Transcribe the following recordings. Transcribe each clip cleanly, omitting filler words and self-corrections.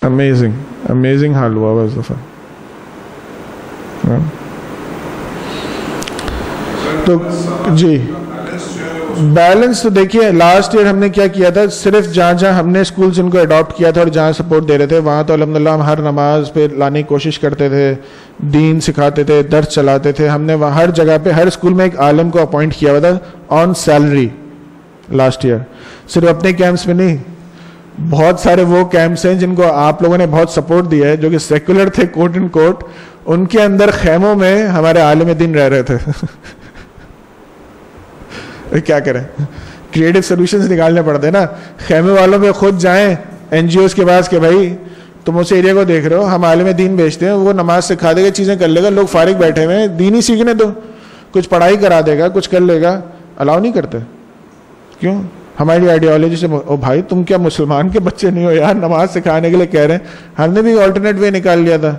Amazing حال ہوا ہوا اس دفعہ. تو جی بیلنس تو دیکھیے لاسٹ ایئر ہم نے کیا کیا تھا, صرف جہاں جہاں ہم نے اسکولس ان کو اڈاپٹ کیا تھا اور جہاں سپورٹ دے رہے تھے وہاں تو الحمدللہ ہم ہر نماز پہ لانے کی کوشش کرتے تھے, دین سکھاتے تھے, درس چلاتے تھے. ہم نے وہاں ہر جگہ پہ ہر اسکول میں ایک عالم کو اپوائنٹ کیا ہوا تھا آن سیلری لاسٹ ایئر. صرف اپنے کیمپس میں نہیں, بہت سارے وہ کیمپس ہیں جن کو آپ لوگوں نے بہت سپورٹ دیا ہے جو کہ سیکولر تھے کوٹ اینڈ کوٹ, ان کے اندر خیموں میں ہمارے عالم دین رہ رہے تھے. کیا کریں, کریٹو سولوشنز نکالنے پڑتے ہیں نا. خیمے والوں پہ خود جائیں این جی اوز کے پاس کہ بھائی تم اس ایریا کو دیکھ رہے ہو, ہم عالم دین بھیجتے ہیں, وہ نماز سکھا دے گا, چیزیں کر لے گا, لوگ فارغ بیٹھے ہوئے ہیں, دین ہی سیکھنے دو, کچھ پڑھائی کرا دے گا, کچھ کر لے گا. الاؤ نہیں کرتے. کیوں؟ ہماری آئیڈیالوجی سے او بھائی تم کیا مسلمان کے بچے نہیں ہو یار, نماز سکھانے کے لیے کہہ رہے ہیں. ہم نے بھی آلٹرنیٹ وے نکال لیا تھا,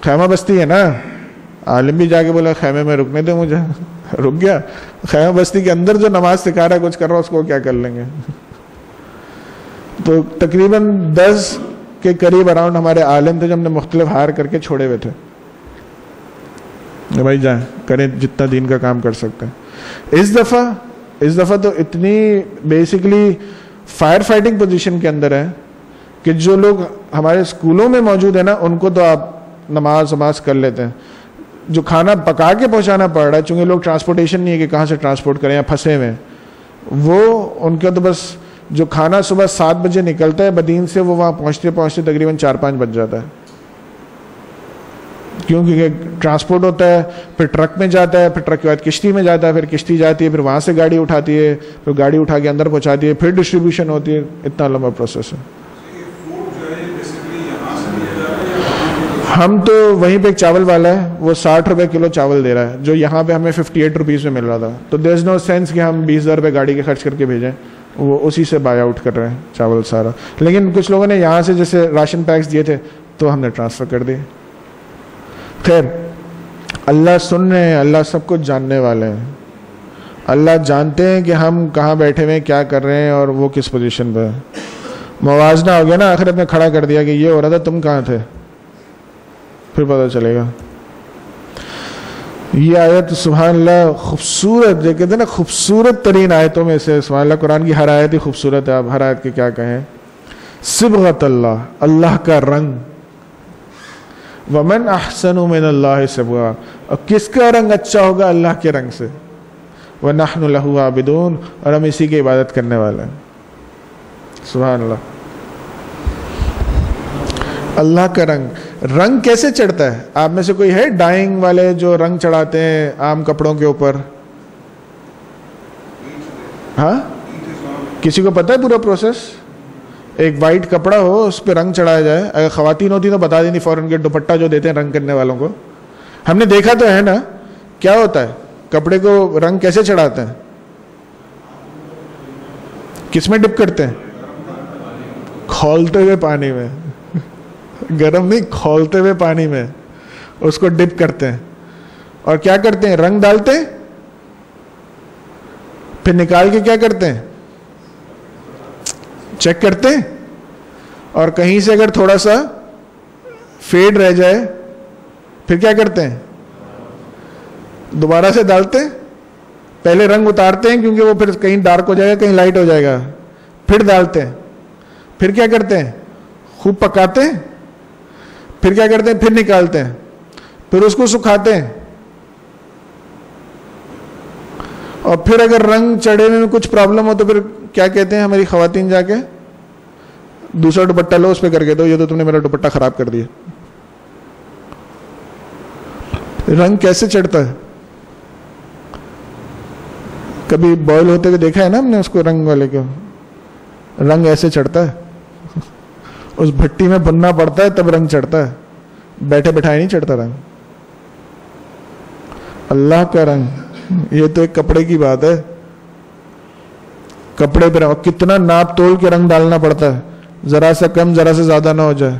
خیمہ بستی ہے نا, عالم بھی جا کے بولا خیمے میں رکنے دے مجھے, رک گیا. خیمہ بستی کے اندر جو نماز سکھا رہا ہے کچھ کر رہا ہے اس کو کیا کر لیں گے. تو تقریباً 10 کے قریب اراؤنڈ ہمارے عالم تھے جو ہم نے مختلف ہائر کر کے چھوڑے ہوئے تھے. بھائی جائیں کریں جتنا دین کا کام کر سکتے ہیں. اس دفعہ تو اتنی بیسکلی فائر فائٹنگ پوزیشن کے اندر ہے کہ جو لوگ ہمارے اسکولوں میں موجود ہیں نا ان کو تو آپ نماز کر لیتے ہیں. جو کھانا پکا کے پہنچانا پڑ رہا ہے, چونکہ لوگ ٹرانسپورٹیشن نہیں ہے کہ کہاں سے ٹرانسپورٹ کریں یا پھنسے ہوئے, وہ ان کا تو بس جو کھانا صبح 7 بجے نکلتا ہے بدین سے, وہ وہاں پہنچتے تقریباً 4-5 بج جاتا ہے. کیونکہ ٹرانسپورٹ ہوتا ہے, پھر ٹرک میں جاتا ہے, پھر ٹرک کے بعد کشتی میں جاتا ہے, پھر کشتی جاتی ہے, پھر وہاں سے گاڑی اٹھاتی ہے, پھر گاڑی اٹھا کے اندر پہنچاتی ہے, پھر ڈسٹریبیوشن ہوتی ہے. اتنا لمبا پروسیس ہے. ہم تو وہیں پہ ایک چاول والا ہے, وہ 60 روپے کلو چاول دے رہا ہے, جو یہاں پہ ہمیں 58 روپیز میں مل رہا تھا. تو دیر از نو سینس کہ ہم 20,000 روپے گاڑی کے خرچ کر کے بھیجیں, وہ اسی سے بائی آؤٹ کر رہے ہیں چاول سارا. لیکن کچھ لوگوں نے یہاں سے جیسے راشن پیکس دیے تھے تو ہم نے ٹرانسفر کر دیے. خیر اللہ سن رہے ہیں, اللہ سب کچھ جاننے والے ہیں, اللہ جانتے ہیں کہ ہم کہاں بیٹھے ہوئے ہیں, کیا کر رہے ہیں اور وہ کس پوزیشن پہ. موازنہ ہو گیا نا, آخرت میں کھڑا کر دیا کہ یہ ہو رہا تھا, تم کہاں تھے, پھر پتہ چلے گا. یہ آیت سبحان اللہ خوبصورت, جو کہتے ہیں نا خوبصورت ترین آیتوں میں سے, سبحان اللہ قرآن کی ہر آیت ہی خوبصورت ہے. آپ ہر آیت کے کیا کہیں, صبغۃ اللہ, اللہ کا رنگ, ومن احسن من اللہ صبغہ, اور کس کا رنگ اچھا ہوگا اللہ کے رنگ سے, ونحن لہ عابدون, اور ہم اسی کی عبادت کرنے والے ہیں. سبحان اللہ. اللہ کا رنگ کیسے چڑھتا ہے؟ آپ میں سے کوئی ہے ڈائنگ والے جو رنگ چڑھاتے ہیں عام کپڑوں کے اوپر؟ ہاں, کسی کو پتہ ہے پورا پروسیس؟ ایک وائٹ کپڑا ہو, اس پہ رنگ چڑھایا جائے. اگر خواتین ہوتی تو بتا دیں فوراً کے دوپٹہ جو دیتے ہیں رنگ کرنے والوں کو, ہم نے دیکھا تو ہے نا. کیا ہوتا ہے, کپڑے کو رنگ کیسے چڑھاتے ہیں, کس میں ڈپ کرتے ہیں؟ کھولتے ہوئے پانی میں, گرم نہیں, کھولتے ہوئے پانی میں اس کو ڈپ کرتے ہیں. اور کیا کرتے ہیں, رنگ ڈالتے ہیں, پھر نکال کے کیا کرتے ہیں, چیک کرتے ہیں, اور کہیں سے اگر تھوڑا سا فیڈ رہ جائے پھر کیا کرتے ہیں, دوبارہ سے ڈالتے ہیں. پہلے رنگ اتارتے ہیں کیونکہ وہ پھر کہیں ڈارک ہو جائے گا, کہیں لائٹ ہو جائے گا, پھر ڈالتے ہیں. پھر کیا کرتے ہیں, خوب پکاتے ہیں. پھر کیا کرتے ہیں, پھر نکالتے ہیں, پھر اس کو سکھاتے ہیں. اور پھر اگر رنگ چڑھے میں کچھ پرابلم ہو تو پھر کیا کہتے ہیں ہماری خواتین, جا کے دوسرا دوپٹہ لو, اس پہ کر کے دو, یہ تو تم نے میرا دوپٹہ خراب کر دیا. رنگ کیسے چڑھتا ہے؟ کبھی بوائل ہوتے ہوئے دیکھا ہے نا ہم نے اس کو, رنگ والے کو. رنگ ایسے چڑھتا ہے, اس بھٹی میں بننا پڑتا ہے تب رنگ چڑھتا ہے, بیٹھے بٹھائے نہیں چڑھتا رنگ. اللہ کا رنگ, یہ تو ایک کپڑے کی بات ہے. کپڑے پہ کتنا ناپ تول کے رنگ ڈالنا پڑتا ہے, ذرا سا کم ذرا سے زیادہ نہ ہو جائے.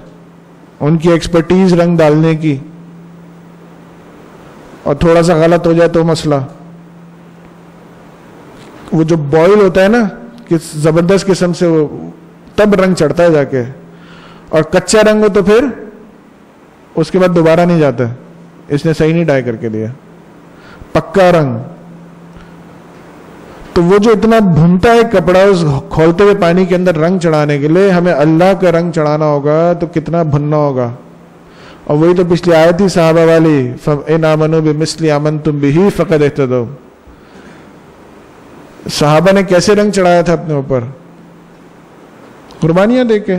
ان کی ایکسپرٹیز رنگ ڈالنے کی, اور تھوڑا سا غلط ہو جائے تو مسئلہ. وہ جو بوائل ہوتا ہے نا کہ زبردست قسم سے, وہ تب رنگ چڑھتا ہے جا کے. اور کچا رنگ ہو تو پھر اس کے بعد دوبارہ نہیں جاتا, اس نے صحیح نہیں ڈائی کر کے دیا. پکا رنگ تو وہ جو اتنا بھونتا ہے کپڑا اس کھولتے ہوئے پانی کے اندر رنگ چڑھانے کے لیے, ہمیں اللہ کا رنگ چڑھانا ہوگا تو کتنا بھننا ہوگا. اور وہی تو پچھلی آیت تھی صحابہ والی, فَإِنْ آمَنُوا بِمِثْلِ آمَنْتُمْ بِهِ فَقَدِ اهْتَدَوْا. صحابہ نے کیسے رنگ چڑھایا تھا اپنے اوپر؟ قربانیاں دے کے,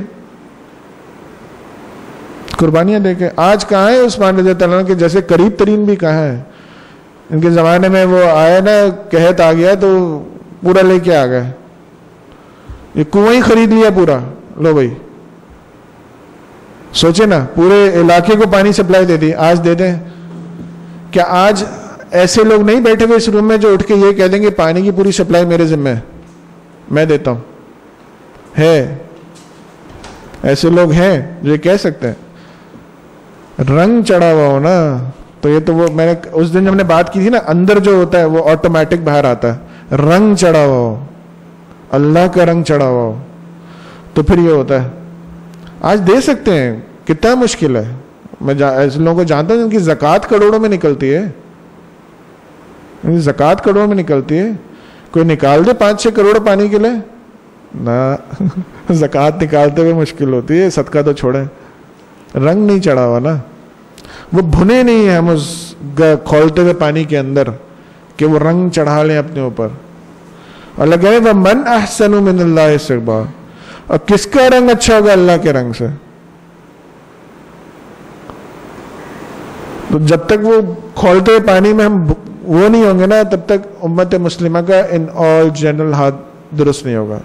قربانیاں دے کے. آج کہاں ہے عثمان رضی اللہ عنہ کے جیسے قریب ترین بھی کہاں ہے؟ ان کے زمانے میں وہ آیا نا, قحط آ گیا تو پورا لے کے آ گئے, یہ کنواں ہی خرید لیا پورا. لو بھائی سوچے نا, پورے علاقے کو پانی سپلائی دے دی. آج دے دیں کیا؟ آج ایسے لوگ نہیں بیٹھے ہوئے اس روم میں جو اٹھ کے یہ کہہ دیں گے پانی کی پوری سپلائی میرے ذمہ ہے, میں دیتا ہوں. ہے ایسے لوگ ہیں جو یہ کہہ سکتے ہیں؟ رنگ چڑھا ہوا ہو نا, تو یہ تو وہ میں نے اس دن جب ہم نے بات کی تھی نا, اندر جو ہوتا ہے وہ آٹومیٹک باہر آتا ہے. رنگ چڑھا ہوا ہو, اللہ کا رنگ چڑھا ہوا ہو, تو پھر یہ ہوتا ہے. آج دے سکتے ہیں, کتنا مشکل ہے. میں ایسے لوگوں کو جانتا ہوں جن کی زکوٰۃ کروڑوں میں نکلتی ہے, زکوٰۃ کروڑوں میں نکلتی ہے. کوئی نکال دے 5-6 کروڑ پانی کے لیے نہ, زکوٰۃ نکالتے ہوئے مشکل ہوتی ہے, صدقہ تو چھوڑیں. رنگ نہیں چڑھا ہوا نا, وہ بھنے نہیں ہیں ہم اس کھولتے ہوئے پانی کے اندر کہ وہ رنگ چڑھا لیں اپنے اوپر. اللہ کہے وَمَنْ أَحْسَنُ مِنَ اللَّهِ صِبْغًا, اور کس کا رنگ اچھا ہوگا اللہ کے رنگ سے. تو جب تک وہ کھولتے ہوئے پانی میں ہم وہ نہیں ہوں گے نا, تب تک امت مسلمہ کا ان آل جنرل ہاتھ درست نہیں ہوگا.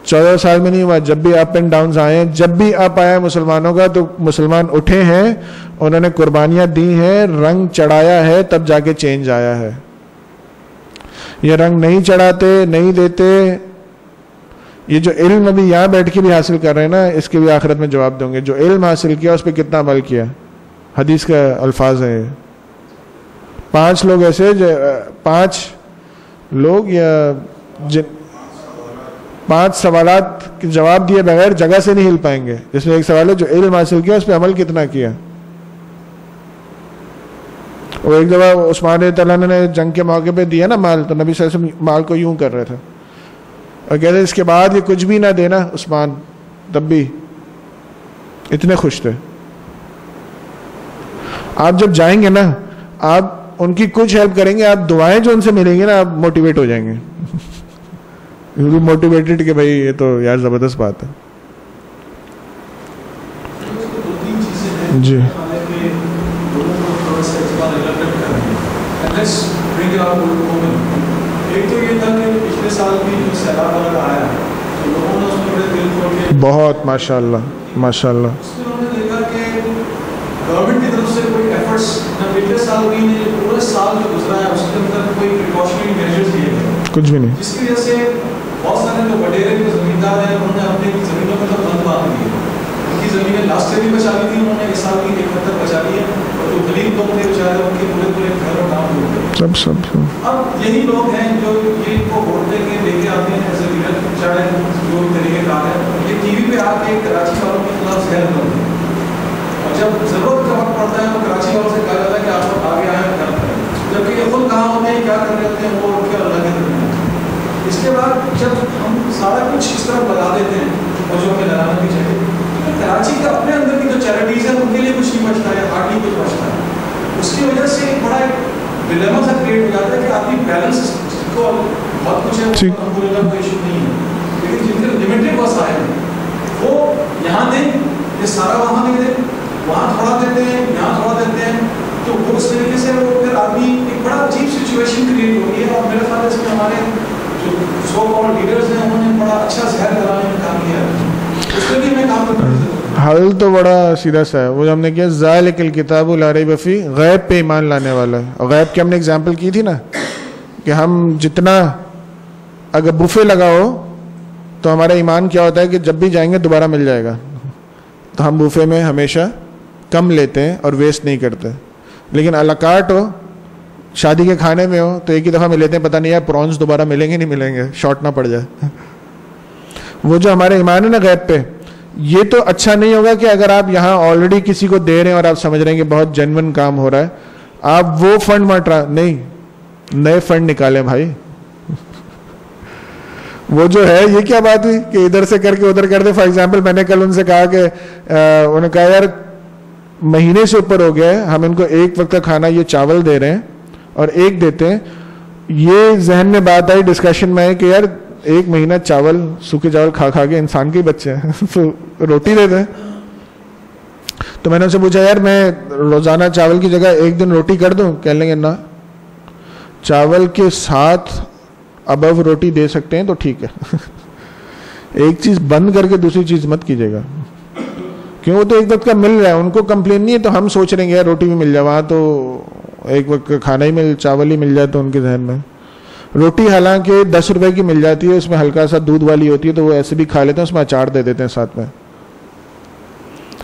14 سال میں نہیں ہوا, جب بھی اپ اینڈ ڈاؤنز آئے ہیں, جب بھی اپ آیا مسلمانوں کا تو مسلمان اٹھے ہیں, انہوں نے قربانیاں دی ہیں, رنگ چڑھایا ہے, تب جا کے چینج آیا ہے. یہ رنگ نہیں چڑھاتے, نہیں دیتے. یہ جو علم ابھی یہاں بیٹھ کے بھی حاصل کر رہے ہیں نا, اس کے بھی آخرت میں جواب دوں گے. جو علم حاصل کیا اس پہ کتنا عمل کیا. حدیث کا الفاظ ہے, 5 لوگ ایسے, 5 لوگ یا 5 سوالات کے جواب دیے بغیر جگہ سے نہیں ہل پائیں گے. جس میں ایک سوال ہے جو علم حاصل کیا اس پہ عمل کتنا کیا. اور ایک دفعہ عثمان رضی اللہ عنہ نے جنگ کے موقع پہ دیا نا مال, تو نبی صلی اللہ علیہ وسلم مال کو یوں کر رہے تھے اور کہتے اس کے بعد یہ کچھ بھی نہ دینا عثمان, تب بھی اتنے خوش تھے. آپ جب جائیں گے نا, آپ ان کی کچھ ہیلپ کریں گے, آپ دعائیں جو ان سے ملیں گے نا, آپ موٹیویٹ ہو جائیں گے. موٹیویٹڈ کہ بھائی یہ تو یار زبردست بات ہے. جی بہت ماشاء اللہ ماشاء اللہ. گورنمنٹ کی طرف سے کوئی ایفرٹس نہ پچھلے سال بھی نہیں, پورے سال جو گزرا ہے اس کے اندر کوئی پریکاشنری میجرز لیے گئے, کچھ بھی نہیں. جس کی وجہ سے بہت سارے جو وڈیرے کے زمیندار ہیں انہوں نے اپنی زمینوں کو تو بند باندھ دی ہے. ان کی زمینیں لاسٹ ایئر بھی بچا لی تھی انہوں نے, اس سال بھی ایک حد تک بچا لی ہے. اور جو غریب لوگ تھے بیچارے ان کے پورے پورے گھر اور کام ہو گئے. سب اب یہی لوگ ہیں جو یہ کو ووٹ دے کے لے کے آتے ہیں ایز اے لیڈر, بیچارے جو طریقے کار ہے, یہ ٹی وی پہ آ کے کراچی والوں کے خلاف زہر بنتے ہیں. جب ضرورت کا وقت پڑتا ہے تو کراچی والوں سے کہا جاتا ہے کہ آپ لوگ آگے آئے ہیں, جبکہ یہ خود کہاں ہوتے ہیں, کیا کر رہے ہوتے ہیں, وہ ان کے اللہ کے درمیان. اس کے بعد جب ہم سارا کچھ اس طرح بتا دیتے ہیں, اور جو ہمیں لگانا بھی چاہیے, تو کراچی کا اپنے اندر کی جو چیریٹیز ہیں ان کے لیے کچھ نہیں بچتا ہے, ہارڈلی کچھ بچتا ہے. اس کی وجہ سے ایک بڑا ڈیلیما سا کریٹ ہو جاتا ہے کہ آدمی بیلنس کو بہت کچھ ہے, ہم بولے گا کوئی ایشو نہیں ہے, لیکن جن کے لمیٹڈ وسائل ہیں وہ یہاں دیں, یہ سارا وہاں دے دیں, وہاں تھوڑا دیتے ہیں, یہاں تھوڑا دیتے ہیں, تو وہ اس طریقے سے وہ پھر آدمی ایک بڑا عجیب سچویشن کریٹ ہو گئی ہے. اور میرے خیال ہے اس میں ہمارے جو سو کال لیڈرز ہیں انہوں نے بڑا اچھا زہر کرانے میں کام کیا ہے. اس میں بھی ہمیں کام کرنا ہے. حل تو بڑا سیدھا سا ہے, وہ ہم نے کیا ذالک الکتاب لا ریب فیہ, غیب پہ ایمان لانے والا ہے. اور غیب کی ہم نے اگزامپل کی تھی نا کہ ہم جتنا اگر بفے لگاؤ تو ہمارا ایمان کیا ہوتا ہے کہ جب بھی جائیں گے دوبارہ مل جائے گا. تو ہم بفے میں ہمیشہ کم لیتے ہیں اور ویسٹ نہیں کرتے. لیکن الاکارٹ ہو, شادی کے کھانے میں ہو, تو ایک ہی دفعہ میں لیتے ہیں, پتہ نہیں ہے پرونز دوبارہ ملیں گے نہیں ملیں گے, شارٹ نہ پڑ جائے. وہ جو ہمارے ایمان ہے نا غیب پہ, یہ تو اچھا نہیں ہوگا کہ اگر آپ یہاں آلریڈی کسی کو دے رہے ہیں اور آپ سمجھ رہے ہیں کہ بہت جینوئن کام ہو رہا ہے, آپ وہ فنڈ نہیں, نئے فنڈ نکالیں بھائی. وہ جو ہے یہ کیا بات ہوئی کہ ادھر سے کر کے ادھر کر دے. فار ایگزامپل میں نے کل ان سے کہا کہ انہوں نے کہا یار مہینے سے اوپر ہو گیا ہے, ہم ان کو ایک وقت کا کھانا یہ چاول دے رہے ہیں اور ایک دیتے ہیں. یہ ذہن میں بات آئی ڈسکشن میں کہ یار ایک مہینہ چاول, سوکھے چاول کھا کھا کے انسان کے بچے ہیں تو روٹی دے دیں. تو میں نے ان سے پوچھا یار میں روزانہ چاول کی جگہ ایک دن روٹی کر دوں؟ کہنے لگے نا, چاول کے ساتھ ابو روٹی دے سکتے ہیں تو ٹھیک ہے. ایک چیز بند کر کے دوسری چیز مت کیجیے گا, کیوں وہ تو ایک وقت کا مل رہا ہے, ان کو کمپلین نہیں ہے. تو ہم سوچ رہے ہیں یار روٹی بھی مل جائے, وہاں تو ایک وقت کا کھانا ہی چاول ہی مل جائے. تو ان کے ذہن میں روٹی حالانکہ 10 روپے کی مل جاتی ہے, اس میں ہلکا سا دودھ والی ہوتی ہے, تو وہ ایسے بھی کھا لیتے ہیں, اس میں اچار دے دیتے ہیں ساتھ میں.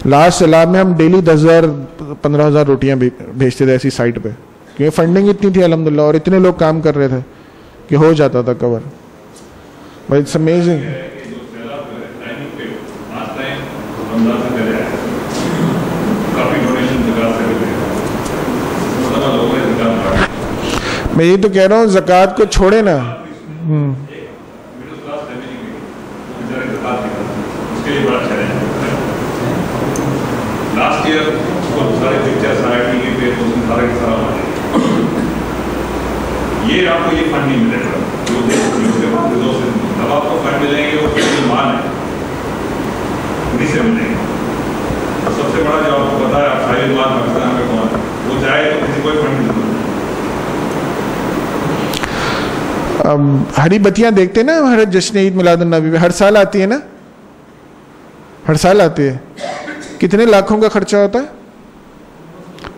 لاسٹ سیلاب میں ہم ڈیلی 10,000 15,000 روٹیاں بھیجتے تھے ایسی سائٹ پہ, کیونکہ فنڈنگ اتنی تھی الحمدللہ, اور اتنے لوگ کام کر رہے تھے کہ ہو جاتا تھا کور. بھائی اٹس امیزنگ. میں یہ تو کہہ رہا ہوں زکوٰۃ کو چھوڑے نا. لاسٹ ایئر سارے پکچر یہ آپ کو یہ فنڈ نہیں ملے گا, اب آپ کو فنڈ ملیں گے وہ مان ہے انہیں سے ملیں گے. سب سے بڑا جو آپ کو پتا ہے آپ ساری بات پاکستان میں کون وہ جائے تو کسی کوئی فنڈ نہیں. ہری بتیاں دیکھتے ہیں نا ہر جشن عید میلاد النبی میں, ہر سال آتی ہے نا, ہر سال آتی ہے. کتنے لاکھوں کا خرچہ ہوتا ہے؟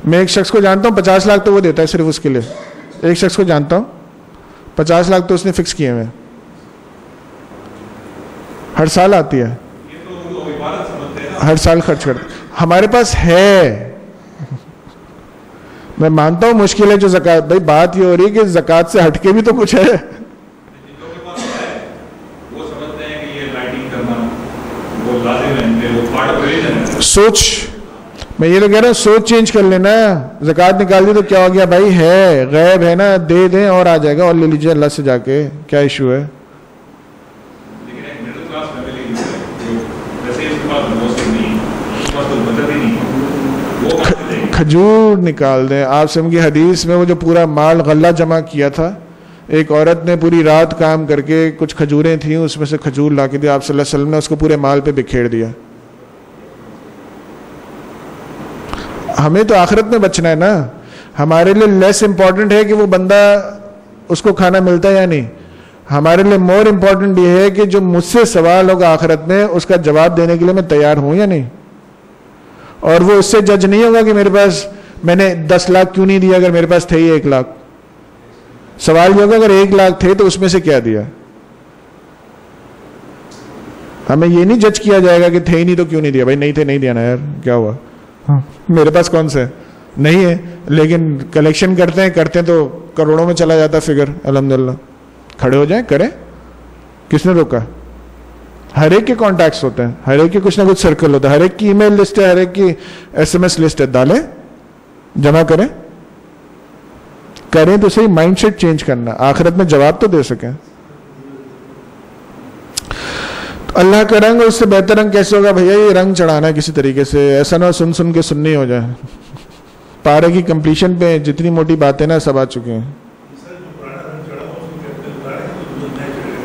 میں ایک شخص کو جانتا ہوں 50 لاکھ تو وہ دیتا ہے صرف اس کے لیے. ایک شخص کو جانتا ہوں 50 لاکھ تو اس نے فکس کیے ہوئے ہیں. ہر سال آتی ہے, ہر سال خرچ کرتے. ہمارے پاس ہے, میں مانتا ہوں مشکل ہے جو زکوٰۃ, بھائی بات یہ ہو رہی ہے کہ زکوٰۃ سے ہٹ کے بھی تو کچھ ہے. سوچ, میں یہ تو کہہ رہا ہوں سوچ چینج کر لینا. زکوٰۃ نکال دی تو کیا ہو گیا بھائی, ہے غیب ہے نا, دے دیں اور آ جائے گا, اور لے لیجیے اللہ سے جا کے, کیا ایشو ہے. کھجور نکال دیں. آپ سے کی حدیث میں وہ جو پورا مال غلہ جمع کیا تھا, ایک عورت نے پوری رات کام کر کے کچھ کھجوریں تھیں, اس میں سے کھجور لا کے دیا, آپ صلی اللہ علیہ وسلم نے اس کو پورے مال پہ بکھیر دیا. ہمیں تو آخرت میں بچنا ہے نا. ہمارے لیے لیس امپورٹنٹ ہے کہ وہ بندہ اس کو کھانا ملتا ہے یا نہیں. ہمارے لیے مور امپورٹنٹ یہ ہے کہ جو مجھ سے سوال ہوگا آخرت میں, اس کا جواب دینے کے لیے میں تیار ہوں یا نہیں. اور وہ اس سے جج نہیں ہوگا کہ میرے پاس, میں نے 10 لاکھ کیوں نہیں دیا اگر میرے پاس تھے ہی 1 لاکھ. سوال یہ ہوگا اگر 1 لاکھ تھے تو اس میں سے کیا دیا. ہمیں یہ نہیں جج کیا جائے گا کہ تھے ہی نہیں تو کیوں نہیں دیا. بھائی نہیں تھے, نہیں دیا نا یار, کیا ہوا, میرے پاس کون سے نہیں ہے, لیکن کلیکشن کرتے ہیں تو کروڑوں میں چلا جاتا فگر. الحمدللہ کھڑے ہو جائیں, کریں, کس نے روکا. ہر ایک کے کانٹیکٹس ہوتے ہیں, ہر ایک کے کچھ نہ کچھ سرکل ہوتا ہے, ہر ایک کی ای میل لسٹ ہے, ہر ایک کی SMS لسٹ ہے. ڈالیں, جمع کریں تو صحیح. مائنڈ سیٹ چینج کرنا, آخرت میں جواب تو دے سکیں. اللہ کا رنگ اور اس سے بہتر رنگ کیسے ہوگا بھیا, یہ رنگ چڑھانا ہے کسی طریقے سے, ایسا نہ سن کے سننی ہو جائے. پارے کی کمپلیشن پہ جتنی موٹی باتیں نا سب آ چکے ہیں.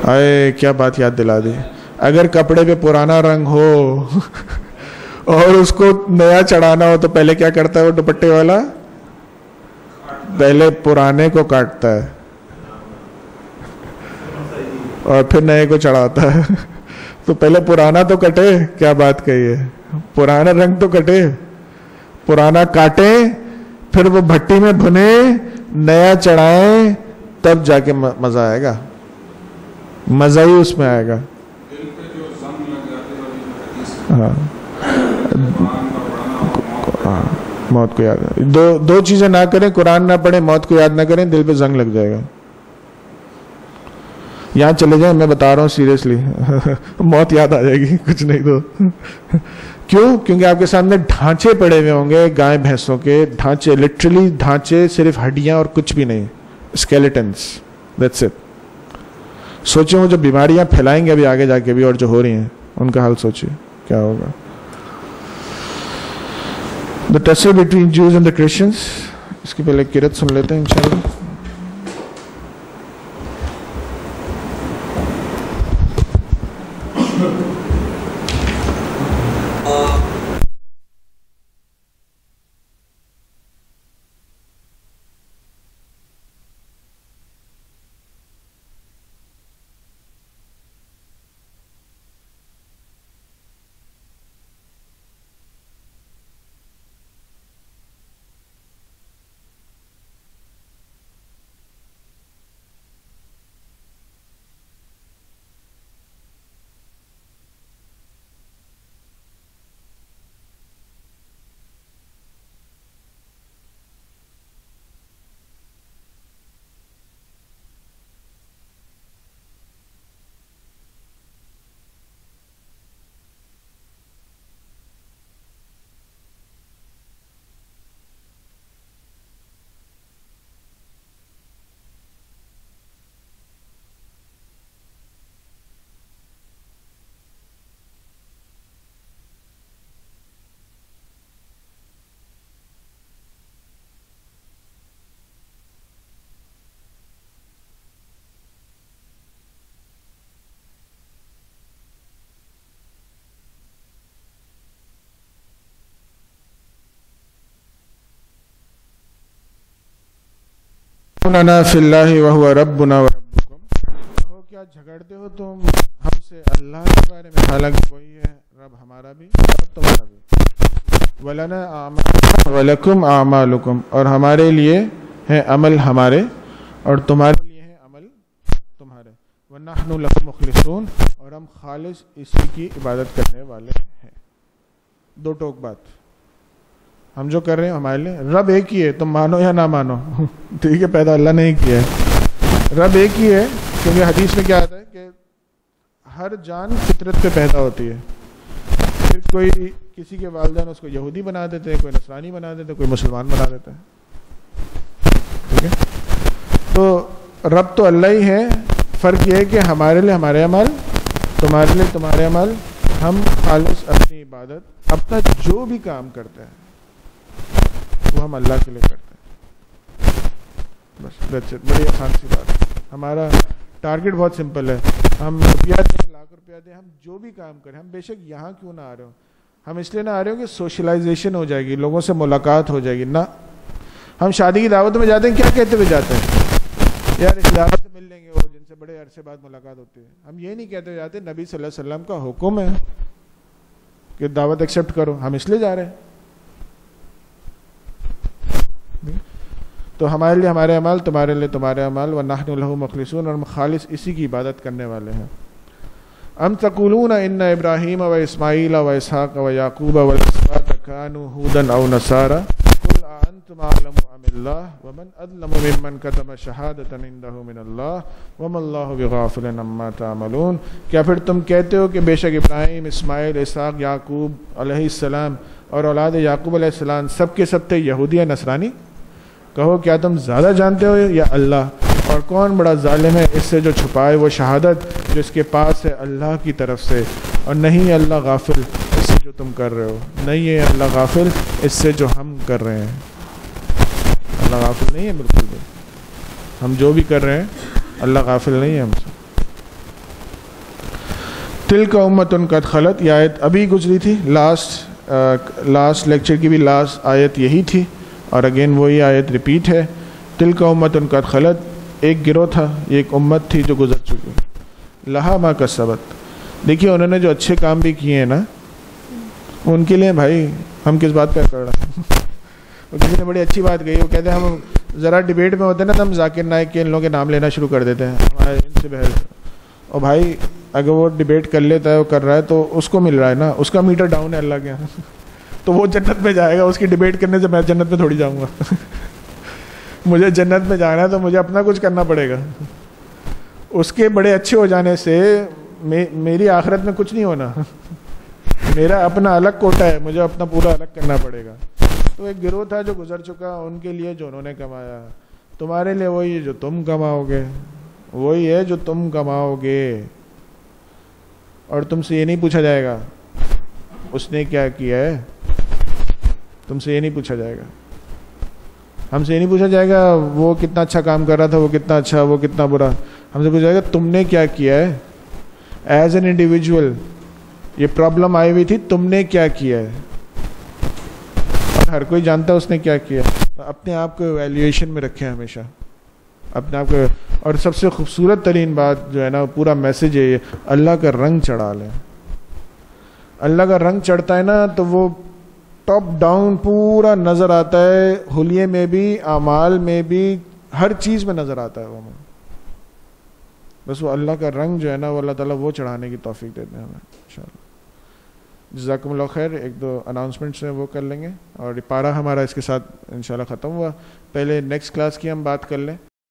آئے کیا بات یاد دلا دی. اگر کپڑے پہ پرانا رنگ ہو اور اس کو نیا چڑھانا ہو تو پہلے کیا کرتا ہے وہ دوپٹے والا, پہلے پرانے کو کاٹتا ہے اور پھر نئے کو چڑھاتا ہے. تو پہلے پرانا تو کٹے, کیا بات کہی ہے, پرانا رنگ تو کٹے, پرانا کاٹیں, پھر وہ بھٹی میں بھنے, نیا چڑھائیں, تب جا کے مزہ آئے گا. مزہ ہی اس میں آئے گا. موت کو یاد, دو چیزیں نہ کریں, قرآن نہ پڑھیں, موت کو یاد نہ کریں, دل پہ زنگ لگ جائے گا. یہاں چلے جائیں, میں بتا رہا ہوں سیریسلی, موت یاد آ جائے گی, کچھ نہیں تو. کیوں؟ کیونکہ آپ کے سامنے ڈھانچے پڑے ہوئے ہوں گے گائے بھینسوں کے, ڈھانچے, لٹرلی ڈھانچے, صرف ہڈیاں اور کچھ بھی نہیں, اسکیلیٹنس, دیٹس اٹ. سوچیں وہ جو بیماریاں پھیلائیں گے ابھی آگے جا کے بھی, اور جو ہو رہی ہیں, ان کا حال سوچیے کیا ہوگا. The tussle between Jews and the Christians, اس کی پہلے قرات سن لیتے ہیں انشاءاللہ. لنا فی اللہ وہو ربنا وربکم. کہو کیا جھگڑتے ہو تم ہم سے اللہ کے بارے میں, حالانکہ وہی ہے رب ہمارا بھی اور تمہارا بھی. ولنا اعمالنا ولکم اعمالکم, اور ہمارے لیے ہے عمل ہمارے اور تمہارے لیے ہے عمل تمہارے. ونحن لہ مخلصون, اور ہم خالص اسی کی عبادت کرنے والے ہیں. دو ٹوک بات, ہم جو کر رہے ہیں ہمارے لیے, رب ایک ہی ہے, تم مانو یا نہ مانو, ٹھیک ہے, پیدا اللہ نے ہی کیا ہے, رب ایک ہی ہے. کیونکہ حدیث میں کیا آتا ہے کہ ہر جان فطرت پہ پیدا ہوتی ہے. پھر کوئی کسی کے والدین اس کو یہودی بنا دیتے ہیں, کوئی نصرانی بنا دیتے ہیں, کوئی مسلمان بنا دیتا ہے, ٹھیک ہے. تو رب تو اللہ ہی ہے, فرق یہ ہے کہ ہمارے لیے ہمارے اعمال, تمہارے لیے تمہارے اعمال. ہم خالص اپنی عبادت, اپنا جو بھی کام کرتے ہیں وہ ہم اللہ کے لیے کرتے ہیں, بس. بڑی آسان سی بات ہے. ہمارا ٹارگٹ بہت سمپل ہے, ہم روپیہ دیں, لاکھ روپیہ دیں, ہم جو بھی کام کریں, ہم بے شک یہاں کیوں نہ آ رہے ہو, ہم اس لیے نہ آ رہے ہو کہ سوشلائزیشن ہو جائے گی, لوگوں سے ملاقات ہو جائے گی. نہ, ہم شادی کی دعوت میں جاتے ہیں, کیا کہتے ہوئے جاتے ہیں, یار اس دعوت سے مل لیں گے وہ جن سے بڑے عرصے بعد ملاقات ہوتی ہے. ہم یہ نہیں کہتے ہوئے جاتے نبی صلی اللہ علیہ وسلم کا حکم ہے کہ دعوت ایکسیپٹ کرو, ہم اس لیے جا رہے ہیں. تو ہمارے لیے ہمارے اعمال, تمہارے لیے تمہارے اعمال. ونحن لہ مخلصون, اور ہم خالص اسی کی عبادت کرنے والے ہیں. ام تقولون ان ابراہیم و اسماعیل و اسحاق و یعقوب و الاسباط کانوا ھودا او نصارا قل اانتم اعلم ام اللہ ومن اظلم ممن کتم شہادۃ عنده من اللہ وما اللہ بغافل عما تعملون. کیا پھر تم کہتے ہو کہ بے شک ابراہیم, اسماعیل, اسحاق, یعقوب علیہ السلام اور اولاد یعقوب علیہ السلام سب کے سب تھے یہودی یا نصرانی؟ کہو کیا تم زیادہ جانتے ہو یا اللہ, اور کون بڑا ظالم ہے اس سے جو چھپائے وہ شہادت جو اس کے پاس ہے اللہ کی طرف سے, اور نہیں ہے اللہ غافل اس سے جو تم کر رہے ہو, نہیں ہے اللہ غافل اس سے جو ہم کر رہے ہیں. اللہ غافل نہیں ہے بالکل بھی, ہم جو بھی کر رہے ہیں اللہ غافل نہیں ہے ہم سے. تلک امۃ قد خلت, یہ آیت ابھی گزری تھی, لاسٹ لیکچر کی بھی لاسٹ آیت یہی تھی, اور اگین وہی آیت ریپیٹ ہے. تلک امۃ قد خلت, ایک گروہ تھا, یہ ایک امت تھی جو گزر چکی, لہا ما کسبت. دیکھیے انہوں نے جو اچھے کام بھی کیے ہیں نا, ان کے لیے بھائی ہم کس بات پہ کر رہے ہیں. کسی نے بڑی اچھی بات کہی, وہ کہتے ہیں ہم ذرا ڈیبیٹ میں ہوتے ہیں نا تو ہم ذاکر نائک کے ان لوگوں کے نام لینا شروع کر دیتے ہیں, ہمارے ان سے بحث. اور بھائی اگر وہ ڈیبیٹ کر لیتا ہے, وہ کر رہا ہے تو اس کو مل رہا ہے نا, اس کا میٹر ڈاؤن ہے اللہ کے یہاں, تو وہ جنت میں جائے گا. اس کی ڈیبیٹ کرنے سے میں جنت میں تھوڑی جاؤں گا. مجھے جنت میں جانا ہے تو مجھے اپنا کچھ کرنا پڑے گا. اس کے بڑے اچھے ہو جانے سے میری آخرت میں کچھ نہیں ہونا. میرا اپنا الگ کوٹا ہے, مجھے اپنا پورا الگ کرنا پڑے گا. تو ایک گروہ تھا جو گزر چکا, ان کے لیے جو انہوں نے کمایا, تمہارے لیے وہی ہے جو تم کماؤ گے, وہی ہے جو تم کماؤ گے. اور تم سے یہ نہیں پوچھا جائے گا اس نے کیا کیا ہے, تم سے یہ نہیں پوچھا جائے گا, ہم سے یہ نہیں پوچھا جائے گا وہ کتنا اچھا کام کر رہا تھا, وہ کتنا اچھا, وہ کتنا برا. ہم سے پوچھا جائے گا تم نے کیا کیا ہے ایز این انڈیویجول, یہ پرابلم آئی ہوئی تھی, تم نے کیا کیا ہے. اور ہر کوئی جانتا ہے اس نے کیا کیا. اپنے آپ کو ایویلیویشن میں رکھیں ہمیشہ, اپنے آپ کو. اور سب سے خوبصورت ترین بات جو ہے نا, پورا میسج ہے یہ, اللہ کا رنگ چڑھا لیں. اللہ کا رنگ چڑھتا ہے نا تو وہ ٹاپ ڈاؤن پورا نظر آتا ہے, حلیے میں بھی, اعمال میں بھی, ہر چیز میں نظر آتا ہے وہ. بس وہ اللہ کا رنگ جو ہے نا وہ اللہ تعالیٰ وہ چڑھانے کی توفیق دیتے ہیں ہمیں انشاءاللہ. جزاکم اللہ خیر. ایک دو اناؤنسمنٹس ہیں وہ کر لیں گے, اور پارہ ہمارا اس کے ساتھ انشاءاللہ ختم ہوا. پہلے نیکسٹ کلاس کی ہم بات کر لیں.